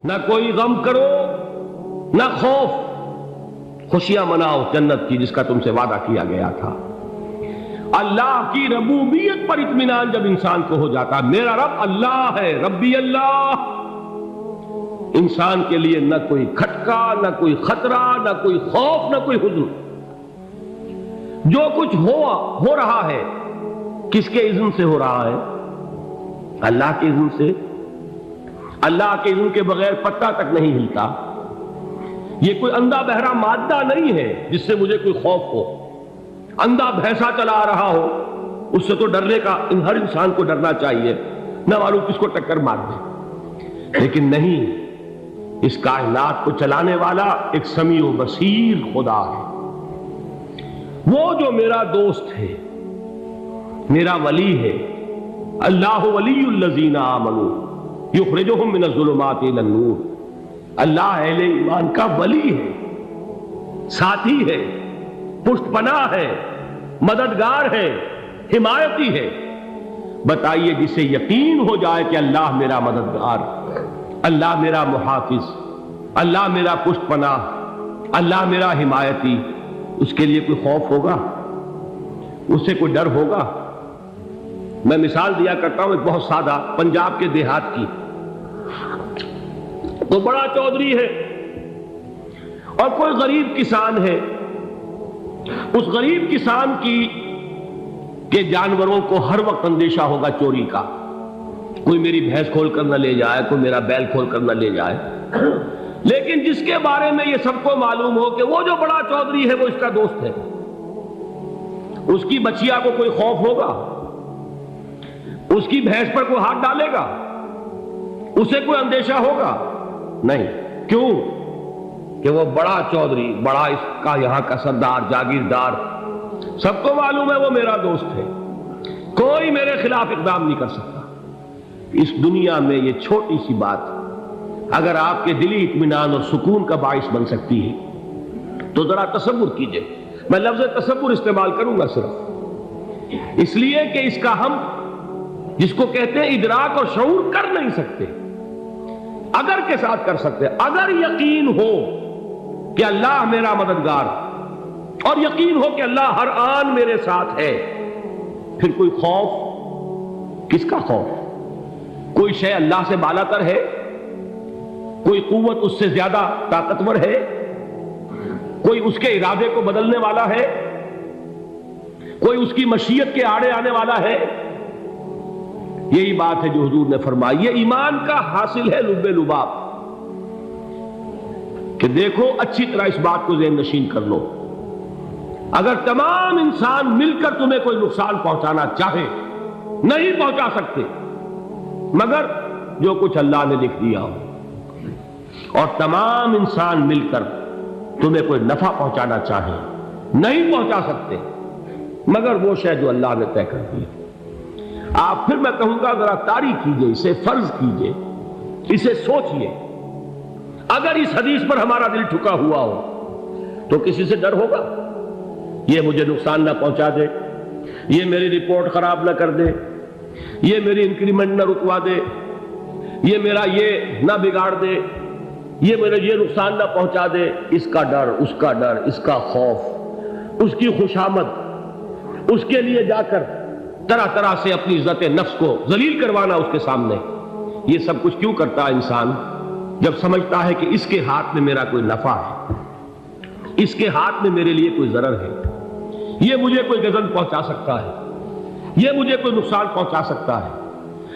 نہ کوئی غم کرو نہ خوف، خوشیاں مناؤ جنت کی جس کا تم سے وعدہ کیا گیا تھا۔ اللہ کی ربوبیت پر اطمینان جب انسان کو ہو جاتا، میرا رب اللہ ہے، ربی اللہ، انسان کے لیے نہ کوئی کھٹکا، نہ کوئی خطرہ، نہ کوئی خوف، نہ کوئی حزن۔ جو کچھ ہو رہا ہے کس کے اذن سے ہو رہا ہے؟ اللہ کے اذن سے۔ اللہ کے اذن کے بغیر پتہ تک نہیں ہلتا۔ یہ کوئی اندھا بہرا مادہ نہیں ہے جس سے مجھے کوئی خوف ہو۔ اندھا بھینسا چلا رہا ہو اس سے تو ڈرنے کا ہر انسان کو ڈرنا چاہیے، نہ معلوم کس کو ٹکر مار دے۔ لیکن نہیں، اس کائنات کو چلانے والا ایک سمیع و بصیر خدا ہے، وہ جو میرا دوست ہے، میرا ولی ہے۔ اللہ ولی الذین آمنوا یخرجہم من الظلمات الی النور۔ اللہ اہل ایمان کا ولی ہے، ساتھی ہے، پشت پناہ ہے، مددگار ہے، حمایتی ہے۔ بتائیے جسے یقین ہو جائے کہ اللہ میرا مددگار، اللہ میرا محافظ، اللہ میرا پشت پناہ، اللہ میرا حمایتی، اس کے لیے کوئی خوف ہوگا؟ اس سے کوئی ڈر ہوگا؟ میں مثال دیا کرتا ہوں ایک بہت سادہ، پنجاب کے دیہات کی۔ تو بڑا چودھری ہے اور کوئی غریب کسان ہے۔ اس غریب کسان کے جانوروں کو ہر وقت اندیشہ ہوگا چوری کا، کوئی میری بھینس کھول کر نہ لے جائے، کوئی میرا بیل کھول کر نہ لے جائے۔ لیکن جس کے بارے میں یہ سب کو معلوم ہو کہ وہ جو بڑا چودھری ہے وہ اس کا دوست ہے، اس کی بچیا کو کوئی خوف ہوگا؟ اس کی بھینس پر کوئی ہاتھ ڈالے گا؟ اسے کوئی اندیشہ ہوگا؟ نہیں۔ کیوں؟ کہ وہ بڑا چودھری، بڑا اس کا یہاں کا سردار، جاگیردار، سب کو معلوم ہے وہ میرا دوست ہے، کوئی میرے خلاف اقدام نہیں کر سکتا۔ اس دنیا میں یہ چھوٹی سی بات اگر آپ کے دلی اطمینان اور سکون کا باعث بن سکتی ہے تو ذرا تصور کیجئے۔ میں لفظ تصور استعمال کروں گا صرف اس لیے کہ اس کا ہم جس کو کہتے ہیں ادراک اور شعور کر نہیں سکتے، اگر کے ساتھ کر سکتے۔ اگر یقین ہو کہ اللہ میرا مددگار اور یقین ہو کہ اللہ ہر آن میرے ساتھ ہے، پھر کوئی خوف؟ کس کا خوف؟ کوئی شے اللہ سے بالا تر ہے؟ کوئی قوت اس سے زیادہ طاقتور ہے؟ کوئی اس کے ارادے کو بدلنے والا ہے؟ کوئی اس کی مشیت کے آڑے آنے والا ہے؟ یہی بات ہے جو حضور نے فرمائی، یہ ایمان کا حاصل ہے لب لباب، کہ دیکھو اچھی طرح اس بات کو ذہن نشین کر لو، اگر تمام انسان مل کر تمہیں کوئی نقصان پہنچانا چاہے نہیں پہنچا سکتے، مگر جو کچھ اللہ نے لکھ دیا ہو، اور تمام انسان مل کر تمہیں کوئی نفع پہنچانا چاہے نہیں پہنچا سکتے، مگر وہ شے جو اللہ نے طے کر دی۔ آپ پھر میں کہوں گا ذرا طاری کیجئے، اسے فرض کیجئے، اسے سوچئے۔ اگر اس حدیث پر ہمارا دل ٹھکا ہوا ہو تو کسی سے ڈر ہوگا؟ یہ مجھے نقصان نہ پہنچا دے، یہ میری رپورٹ خراب نہ کر دے، یہ میری انکریمنٹ نہ رکوا دے، یہ میرا یہ نہ بگاڑ دے، یہ میرے یہ نقصان نہ پہنچا دے۔ اس کا ڈر، اس کا ڈر، اس کا خوف، اس کی خوشامد، اس کے لیے جا کر طرح طرح سے اپنی عزت نفس کو ذلیل کروانا اس کے سامنے، یہ سب کچھ کیوں کرتا ہے انسان؟ جب سمجھتا ہے کہ اس کے ہاتھ میں میرا کوئی نفع ہے، اس کے ہاتھ میں میرے لیے کوئی ضرر ہے، یہ مجھے کوئی غضب پہنچا سکتا ہے، یہ مجھے کوئی نقصان پہنچا سکتا ہے،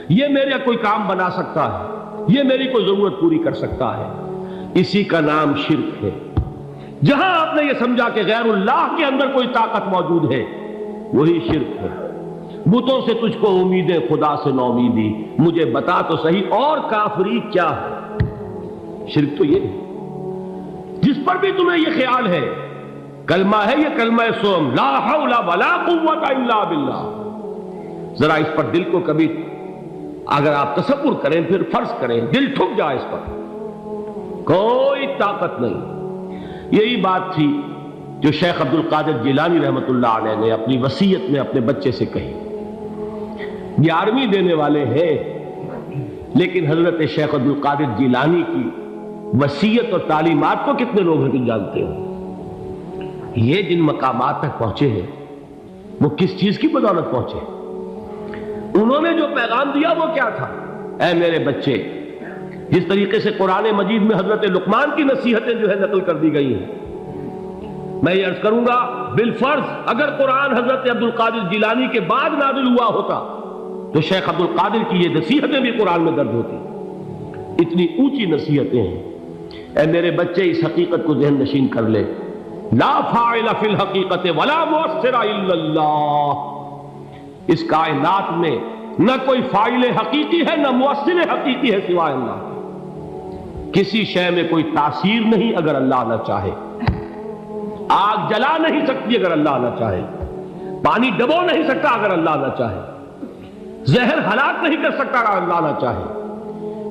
یہ میرا کوئی کام بنا سکتا ہے، یہ میری کوئی ضرورت پوری کر سکتا ہے، اسی کا نام شرک ہے۔ جہاں آپ نے یہ سمجھا کہ غیر اللہ کے اندر کوئی طاقت موجود ہے، وہی شرک ہے۔ بتوں سے تجھ کو امیدیں، خدا سے نو امیدی، مجھے بتا تو صحیح اور کافری کیا ہے؟ شرک تو یہ ہے۔ جس پر بھی تمہیں یہ خیال ہے، کلمہ ہے یہ کلمہ سوم، لا حول ولا قوت الا باللہ، ذرا اس پر دل کو کبھی اگر آپ تصور کریں، پھر فرض کریں، دل ٹھک جائے اس پر، کوئی طاقت نہیں۔ یہی بات تھی جو شیخ عبد القادر جیلانی رحمۃ اللہ علیہ نے اپنی وصیت میں اپنے بچے سے کہی۔ 11ویں دینے والے ہیں، لیکن حضرت شیخ عبد القادر جیلانی کی وصیت اور تعلیمات کو کتنے لوگ ہیں تم جانتے ہو؟ یہ جن مقامات تک پہنچے ہیں وہ کس چیز کی بدولت پہنچے؟ انہوں نے جو پیغام دیا وہ کیا تھا؟ اے میرے بچے، جس طریقے سے قرآن مجید میں حضرت لقمان کی نصیحتیں جو ہے نقل کر دی گئی ہیں، میں یہ عرض کروں گا بالفرض اگر قرآن حضرت عبد القادر جیلانی کے بعد نازل ہوا ہوتا تو شیخ عبد القادر کی یہ نصیحتیں بھی قرآن میں درج ہوتی۔ اتنی اونچی نصیحتیں ہیں۔ اے میرے بچے، اس حقیقت کو ذہن نشین کر لے، لا فاعل فی الحقیقت ولا مؤثر الا اللہ۔ اس کائنات میں نہ کوئی فاعل حقیقی ہے نہ مؤثر حقیقی ہے سوائے اللہ۔ کسی شے میں کوئی تاثیر نہیں اگر اللہ نہ چاہے۔ آگ جلا نہیں سکتی اگر اللہ نہ چاہے، پانی ڈبو نہیں سکتا اگر اللہ نہ چاہے، زہر ہلاک نہیں کر سکتا اگر اللہ نہ چاہے،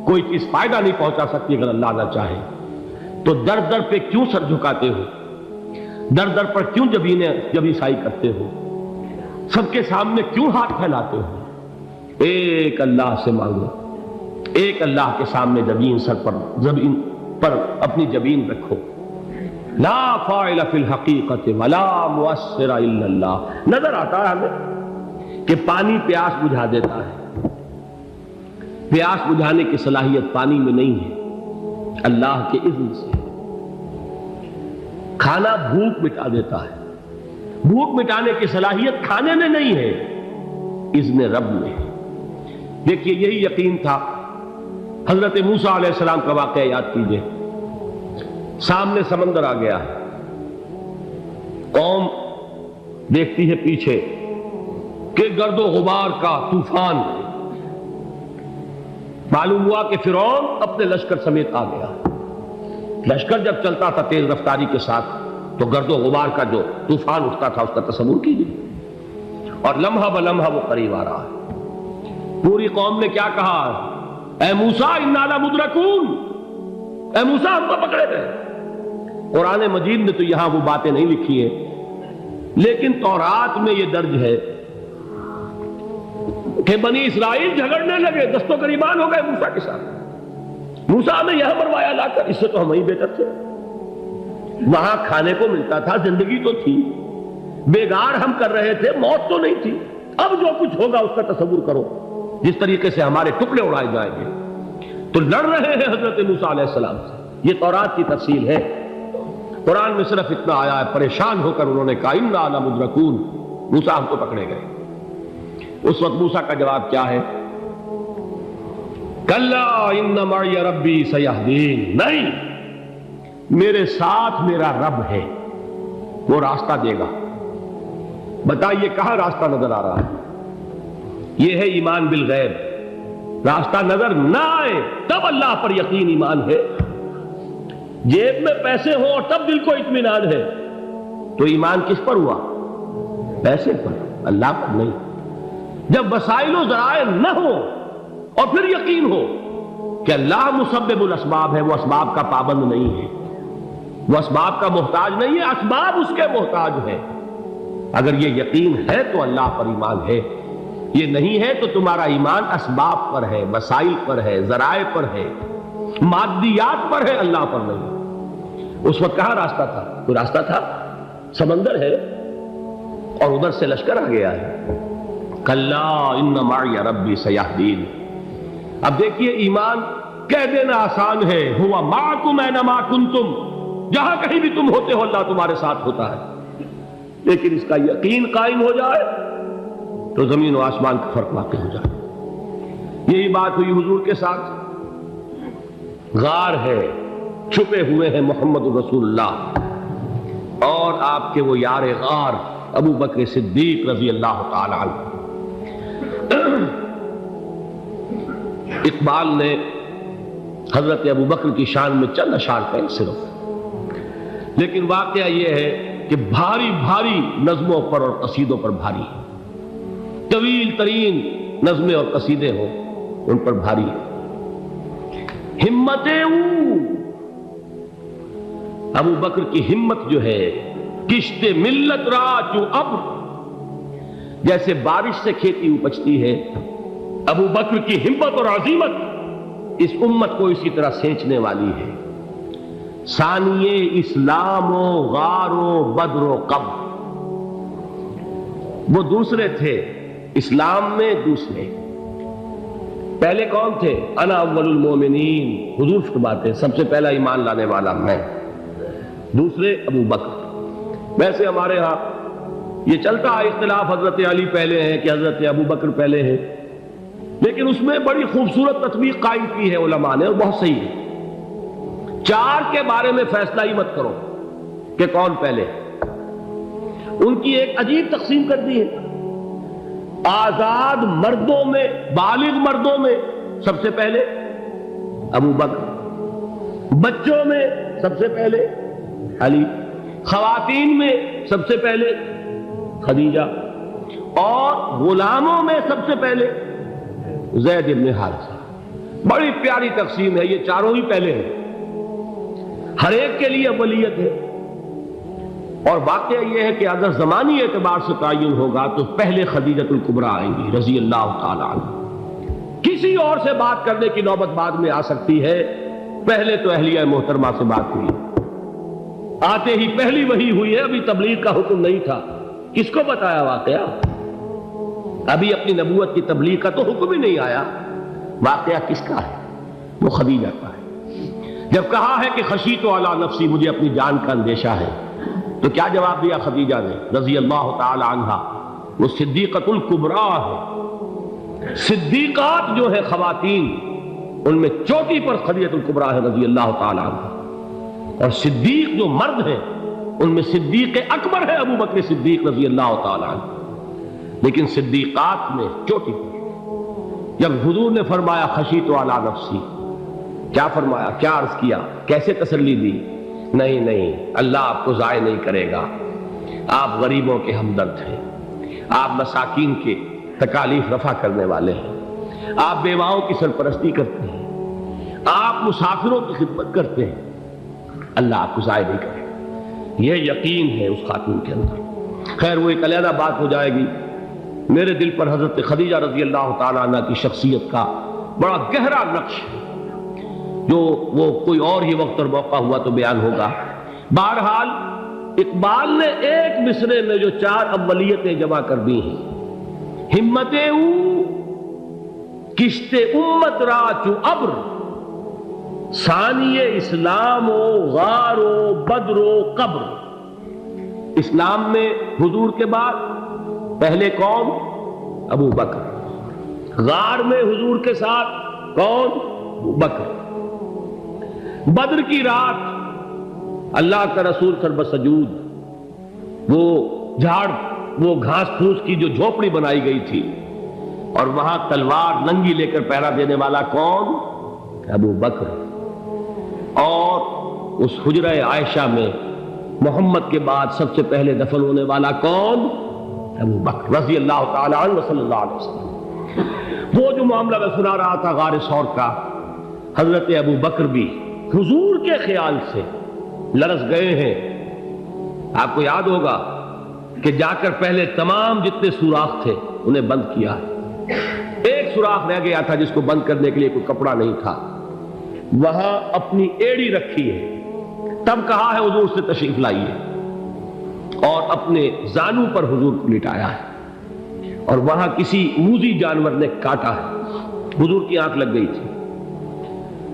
کوئی چیز فائدہ نہیں پہنچا سکتی اگر اللہ نہ چاہے۔ تو در در پہ کیوں سر جھکاتے ہو؟ در در پر کیوں جبیں سائی کرتے ہو؟ سب کے سامنے کیوں ہاتھ پھیلاتے ہو؟ ایک اللہ سے مانگو، ایک اللہ کے سامنے زمین پر اپنی جبین رکھو۔ لا فاعل فی الحقیقت ولا مؤثر الا اللہ۔ نظر آتا ہے ہمیں کہ پانی پیاس بجھا دیتا ہے، پیاس بجھانے کی صلاحیت پانی میں نہیں ہے، اللہ کے اذن سے۔ کھانا بھوک مٹا دیتا ہے، بھوک مٹانے کی صلاحیت کھانے میں نہیں ہے، اذن رب میں ہے۔ دیکھیے یہی یقین تھا حضرت موسیٰ علیہ السلام کا واقعہ یاد کیجئے۔ سامنے سمندر آ گیا ہے، قوم دیکھتی ہے پیچھے کہ گرد و غبار کا طوفان ہے۔ معلوم ہوا کہ فرعون اپنے لشکر سمیت آ گیا۔ لشکر جب چلتا تھا تیز رفتاری کے ساتھ تو گرد و غبار کا جو طوفان اٹھتا تھا اس کا تصور کیجیے، اور لمحہ بلمحہ وہ قریب آ رہا ہے۔ پوری قوم نے کیا کہا؟ اے موسیٰ انا لمدرکون، اے موسیٰ ہم کو پکڑے گئے۔ قرآن مجید نے تو یہاں وہ باتیں نہیں لکھی ہیں، لیکن تورات میں یہ درج ہے کہ بنی اسرائیل جھگڑنے لگے، دست و گریبان ہو گئے موسیٰ کے ساتھ۔ موسیٰ نے یہاں مروایا لا کر، اس سے تو ہم ہی بہتر تھے، وہاں کھانے کو ملتا تھا، زندگی تو تھی، بیگار ہم کر رہے تھے، موت تو نہیں تھی۔ اب جو کچھ ہوگا اس کا تصور کرو، جس طریقے سے ہمارے ٹکڑے اڑائے جائیں گے۔ تو لڑ رہے ہیں حضرت موسیٰ علیہ السلام سے۔ یہ تورات کی تفصیل ہے، قرآن میں صرف اتنا آیا ہے، پریشان ہو کر انہوں نے کہا انا لمدرکون، موسیٰ ہم کو پکڑے گئے۔ اس وقت موسیٰ کا جواب کیا ہے؟ کلا ان معی ربی سیہدین، نہیں، میرے ساتھ میرا رب ہے، وہ راستہ دے گا۔ بتائیے کہاں راستہ نظر آ رہا ہے؟ یہ ہے ایمان بالغیب۔ راستہ نظر نہ آئے تب اللہ پر یقین ایمان ہے۔ جیب میں پیسے ہوں اور تب دل کو اطمینان ہے تو ایمان کس پر ہوا؟ پیسے پر، اللہ پر نہیں۔ جب وسائل و ذرائع نہ ہو اور پھر یقین ہو کہ اللہ مسبب الاسباب ہے، وہ اسباب کا پابند نہیں ہے، وہ اسباب کا محتاج نہیں ہے، اسباب اس کے محتاج ہے۔ اگر یہ یقین ہے تو اللہ پر ایمان ہے، یہ نہیں ہے تو تمہارا ایمان اسباب پر ہے، وسائل پر ہے، ذرائع پر ہے، مادیات پر ہے، اللہ پر نہیں۔ اس وقت کہاں راستہ تھا؟ کوئی راستہ تھا؟ سمندر ہے اور ادھر سے لشکر آ گیا ہے۔ کلا ان معی ربی سیہدین۔ اب دیکھیے ایمان کہہ دینا آسان ہے، ہوا معکم اینما کنتم، جہاں کہیں بھی تم ہوتے ہو اللہ تمہارے ساتھ ہوتا ہے، لیکن اس کا یقین قائم ہو جائے تو زمین و آسمان کا فرق واقع ہو جائے۔ یہی بات ہوئی حضور کے ساتھ۔ غار ہے، چھپے ہوئے ہیں محمد رسول اللہ اور آپ کے وہ یار غار ابو بکر صدیق رضی اللہ تعالی عنہ۔ اقبال نے حضرت ابو بکر کی شان میں چند اشعار کہے صرف، لیکن واقعہ یہ ہے کہ بھاری بھاری نظموں پر اور قصیدوں پر بھاری ہے، طویل ترین نظمیں اور قصیدے ہوں ان پر بھاری ہے۔ ہمتیں ابو بکر کی ہمت جو ہے، کشت ملت را چوں ابر، جیسے بارش سے کھیتی اپجتی ہے، ابو بکر کی ہمت اور عزیمت اس امت کو اسی طرح سینچنے والی ہے۔ ثانیے اسلام و غار و بدر و قبر، وہ دوسرے تھے اسلام میں، دوسرے پہلے کون تھے؟ انا اول المومنین، حضور فرماتے سب سے پہلا ایمان لانے والا میں، دوسرے ابو بکر۔ ویسے ہمارے ہاں یہ چلتا ہے اختلاف، حضرت علی پہلے ہیں کہ حضرت ابو بکر پہلے ہیں، لیکن اس میں بڑی خوبصورت تطبیق قائم کی ہے علماء نے، اور بہت صحیح ہے۔ چار کے بارے میں فیصلہ ہی مت کرو کہ کون پہلے، ان کی ایک عجیب تقسیم کر دی ہے۔ آزاد مردوں میں، بالغ مردوں میں سب سے پہلے ابو بکر، بچوں میں سب سے پہلے علی، خواتین میں سب سے پہلے خدیجہ، اور غلاموں میں سب سے پہلے زید بن حارثہ۔ بڑی پیاری تقسیم ہے، یہ چاروں ہی پہلے ہیں، ہر ایک کے لیے اولیت ہے۔ اور واقعہ یہ ہے کہ اگر زمانی اعتبار سے تعین ہوگا تو پہلے خدیجۃ الکبریٰ آئیں گی رضی اللہ تعالی عنہ، کسی اور سے بات کرنے کی نوبت بعد میں آ سکتی ہے، پہلے تو اہلیہ محترمہ سے بات ہوئی، آتے ہی پہلی وحی ہوئی ہے، ابھی تبلیغ کا حکم نہیں تھا۔ کس کو بتایا واقعہ؟ ابھی اپنی نبوت کی تبلیغ کا تو حکم ہی نہیں آیا، واقعہ کس کا ہے؟ وہ خدیجہ کا ہے۔ جب کہا ہے کہ خشیت علی نفسی، مجھے اپنی جان کا اندیشہ ہے، تو کیا جواب دیا خدیجہ نے رضی اللہ تعالی عنہا؟ وہ صدیقۃ الکبریٰ ہے، صدیقات جو ہے خواتین ان میں چوٹی پر خدیجۃ الکبریٰ ہے رضی اللہ تعالی عنہا، اور صدیق جو مرد ہیں ان میں صدیق اکبر ہے ابو بکر صدیق رضی اللہ تعالی عنہ، لیکن صدیقات میں چوٹی پر۔ جب حضور نے فرمایا خشیت علی نفسی، کیا فرمایا، کیا عرض کیا، کیسے تسلی دی؟ نہیں نہیں، اللہ آپ کو ضائع نہیں کرے گا، آپ غریبوں کے ہمدرد ہیں، آپ مساکین کے تکالیف رفع کرنے والے ہیں، آپ بیواؤں کی سرپرستی کرتے ہیں، آپ مسافروں کی خدمت کرتے ہیں، اللہ آپ کو ضائع نہیں کرے گا۔ یہ یقین ہے اس خاتون کے اندر۔ خیر وہ ایک علیحدہ بات ہو جائے گی۔ میرے دل پر حضرت خدیجہ رضی اللہ تعالیٰ عنہ کی شخصیت کا بڑا گہرا نقش ہے، جو وہ کوئی اور ہی وقت اور موقع ہوا تو بیان ہوگا۔ بہرحال اقبال نے ایک مصرے میں جو چار اولیتیں جمع کر دی ہیں، ہمتیں او کشت امت را چو ابر، ثانی اسلام و غار و بدر و قبر۔ اسلام میں حضور کے بعد پہلے کون؟ ابو بکر۔ غار میں حضور کے ساتھ کون؟ ابو بکر۔ بدر کی رات اللہ کا رسول سربسجود وہ جھاڑ، وہ گھاس پھوس کی جو جھوپڑی بنائی گئی تھی، اور وہاں تلوار ننگی لے کر پہرا دینے والا کون؟ ابو بکر۔ اور اس حجرہ عائشہ میں محمد کے بعد سب سے پہلے دفن ہونے والا کون؟ ابو بکر رضی اللہ تعالی عنہ وصلی اللہ علیہ وسلم۔ وہ جو معاملہ میں سنا رہا تھا غار ثور کا، حضرت ابو بکر بھی حضور کے خیال سے لرز گئے ہیں۔ آپ کو یاد ہوگا کہ جا کر پہلے تمام جتنے سوراخ تھے انہیں بند کیا ہے، ایک سوراخ رہ گیا تھا جس کو بند کرنے کے لیے کوئی کپڑا نہیں تھا، وہاں اپنی ایڑی رکھی ہے، تب کہا ہے حضور سے تشریف لائیے، اور اپنے زانو پر حضور کو لٹایا ہے، اور وہاں کسی موذی جانور نے کاٹا ہے، حضور کی آنکھ لگ گئی تھی،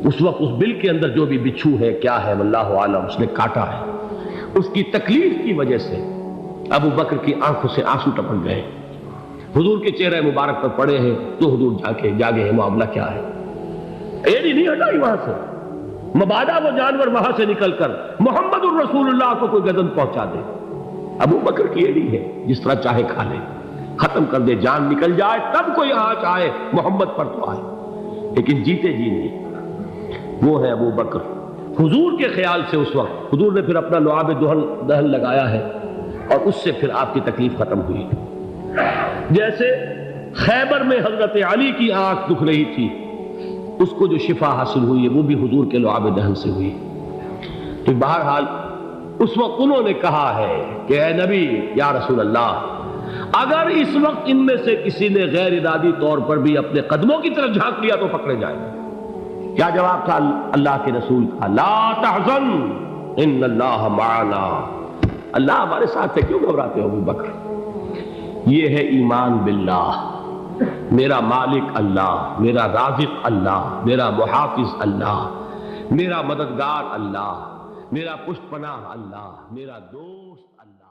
اس وقت اس بل کے اندر جو بھی بچھو ہے کیا ہے واللہ عالم، اس نے کاٹا ہے، اس کی تکلیف کی وجہ سے ابو بکر کی آنکھوں سے آنسو ٹپک گئے، حضور کے چہرے مبارک پر پڑے ہیں، تو حضور جاگے ہیں، معاملہ کیا ہے؟ ایڑی نہیں ہٹائی وہاں سے، مبادا وہ جانور وہاں سے نکل کر محمد الرسول اللہ کو کوئی گزن پہنچا دے، ابو بکر کی ایڑی ہے، جس طرح چاہے کھا لے، ختم کر دے، جان نکل جائے تب کوئی آنچ آئے، محمد پر تو آئے، لیکن جیتے جی نہیں۔ وہ ہے ابو بکر۔ حضور کے خیال سے اس وقت حضور نے پھر اپنا لعاب دہن لگایا ہے، اور اس سے پھر آپ کی تکلیف ختم ہوئی۔ جیسے خیبر میں حضرت علی کی آنکھ دکھ رہی تھی، اس کو جو شفا حاصل ہوئی ہے وہ بھی حضور کے لعاب دہن سے ہوئی۔ تو بہرحال اس وقت انہوں نے کہا ہے کہ اے نبی یا رسول اللہ، اگر اس وقت ان میں سے کسی نے غیر ارادی طور پر بھی اپنے قدموں کی طرف جھانک لیا تو پکڑے جائیں گے، کیا جواب تھا اللہ کے رسول کا؟ لا تحزن ان اللہ معنا، اللہ ہمارے ساتھ ہے، کیوں گھبراتے ہو ابو بکر؟ یہ ہے ایمان باللہ، میرا مالک اللہ، میرا رازق اللہ، میرا محافظ اللہ، میرا مددگار اللہ، میرا پشت پناہ اللہ، میرا دوست اللہ۔